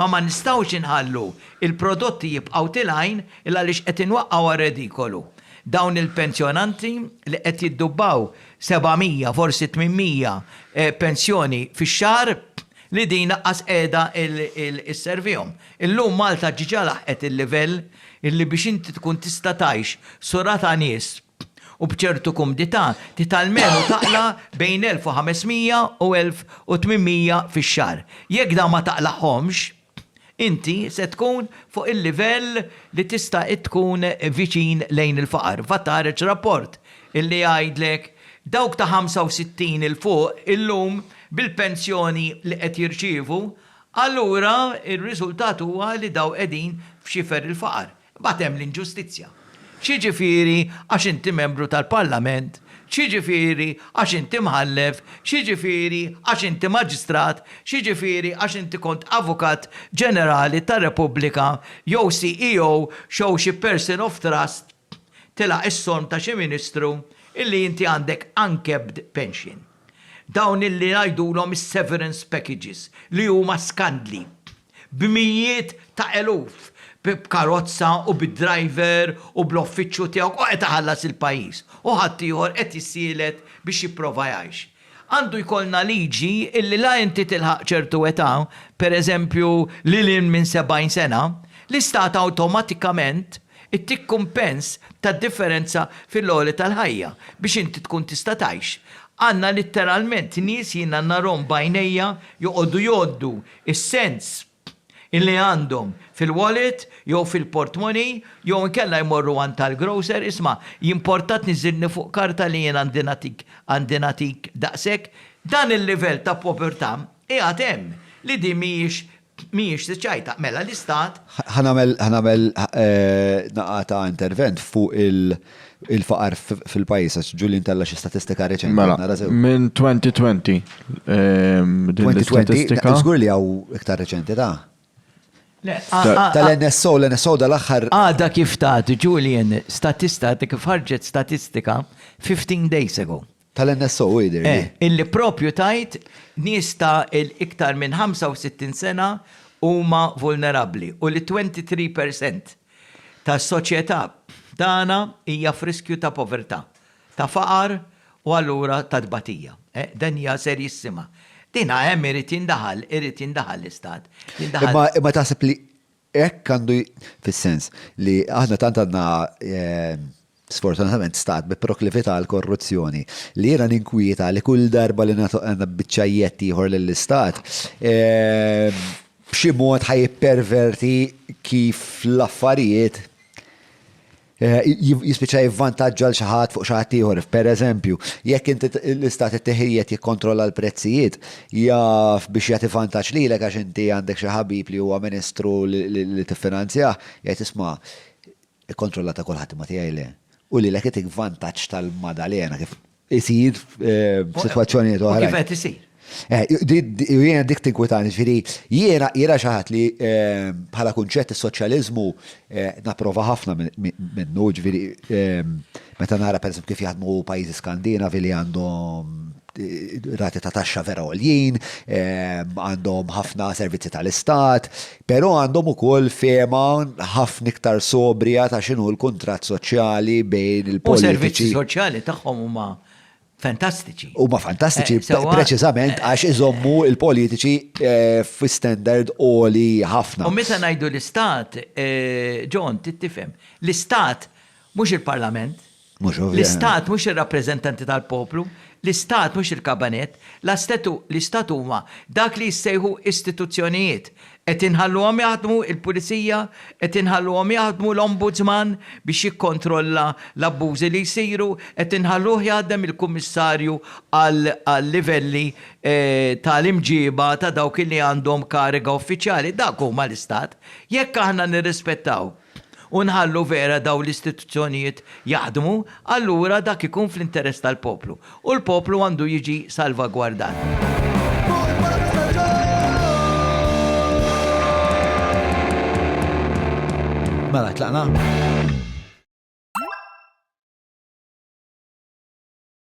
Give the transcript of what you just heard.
ma nistgħux inħallu il-prodotti jibqgħu tilgħin il għaliex qed inwaqqgħu redikolu. Dawn il-pensjonanti li qed jiddubbaw 700 forsi 800 pensjoni fix-xahar li din naqqas qiegħda il-servihom. Illum Malta ġiġa laħqet il-livell illi biex inti tkun tista' tgħix surata nies u bċertu kumdità titalmenu taqla bejn 1500 u 1800 fix-xahar. Jekk da ma taqlaħhomx, inti se tkun fuq il-livell li tista' tkun viċin lejn il-faqar. Ħareġ rapport illi jgħidlek dawk ta' 65 il-fuq illum bil-pensjoni li qed jirċievu, allura ir-riżultat huwa li daw qegħdin f'xifer il-faqar. Bagħad hemm l-inġustizzja. Xiġifieri għax inti membru tal-Parlament, xiġifieri għax inti mħallef, xiġifieri għax inti maġistrat, xiġifieri għax inti kont avukat ġenerali tar-Repubblika, jew CEO, jew xi person of trust, tilaq is-som ta' xi ministru illi inti għandek unkept pension. Dawn illi ngħidulhom is-severance packages li huma skandli b'mijiet ta' eluf b'karozza u bid-driver u bl-offiċċju tiegħek u qed iħallas il-pajjiż u ħadd ieħor qed jissielet biex jipprova jgħix. Għandu jkollna liġi illi la inti tilħaq ċertu età, pereżempju lil minn 70 sena, l-istat awtomatikament ittik kumpens tad-differenza fil-logħli tal-ħajja biex inti tkun tista' tgħix. Għandna litteralment nies jiena narhom bajnejja joqogħdu jgħoddu is-sens illi għandhom fil-wallet, jew fil-portmoney, jew inkella jmorru għand tal-grocer, isma' jimportat niżilni fuq karta li jien għandi natik daqshekk, dan il-livell ta' povertà qiegħed hemm li di mhijiex tiċċajta. Mela l-istat ħanamel naqata intervent fuq il-faqar fil-pajjiż għax Ġulien tella xi statistika reċenti. Mela, minn 2020 din l-istatistika. Żgur li hawn iktar reċenti ta' tal-NSO, l-NSO dal-aħħar. Għada kif tagħti Julian statistika kif ħarġet statistika 15 days ago. Tal-NSO jidir. Illi propju tajt nies ta' il-iktar minn 65 sena huma vulnerabbli u li 23% tas-soċjetà tagħna hija f'riskju ta' povertà, ta' faqar u allura ta' tbatija. Dan hija serjissima. Dina hemm irid jindaħal l-istat. Imma taħseb li hekk għandu fis-sens li aħna tant għandna sfortunatament stat bi proklività għal korruzzjoni li jiena ninkwieta li kull darba li għandna biċċajjett ieħor lill-istat b'xi mod ħajperverti kif l-affarijiet jispiċċa jivvantaġġa l xi ħadd fuq xi ħadd ieħor. Pereżempju, jekk inti l-istat it-teħijiet jikkontrolla l-prezzijiet, jaf biex jagħti vantaġġ lilek għax inti għandek xi ħabib li huwa ministru li tiffinanzjah, jgħid isma' ikkontrolla ta' kulħadd ma tiegħi le. U lilek itik vantaġġ tal-Madalena kif isir f'sitwazzjonijiet oħra. Kif qed isir? Jiena dik tinkwitani, ġifieri jiena xi ħadd li bħala kunċett is-soċjaliżmu napprova ħafna minnu, ġifieri meta nara pereżempju kif jaħdmu pajjiżi Skandinavi li għandhom rati ta' taxxa vera għoljin, għandhom ħafna servizzi tal-istat, però għandhom ukoll fema ħafna iktar sobrija ta' x'inhu l-kuntratt soċjali bejn il-politiċi. U servizzi soċjali tagħhom huma fantastiċi. Huma fantastiċi preċiżament għax iżommu il-politiċi fi standard għoli ħafna. U meta ngħidu l-istat, John, tittifhem, l-istat mhux il-Parlament, l-istat mhux ir-rappreżentanti tal-poplu, l-istat mhux il-kabanet, l-istat huma dak li jissejħu istituzzjonijiet. Qed inħalluhom jaħdmu il-pulizija, qed inħalluhom jaħdmu l-ombudsman biex jikkontrolla l-abbużi li jsiru, qed inħalluh jaħdem il-kummissarju għal livelli tal-imġiba ta' dawk li għandhom kariga uffiċjali. Dak huma l-istat. Jekk aħna nirrispettaw u nħallu vera daw l-istituzzjonijiet jaħdmu, allura dak ikun fl-interess tal-poplu. U l-poplu għandu jiġi salvagwardat. Mela, tlaqna?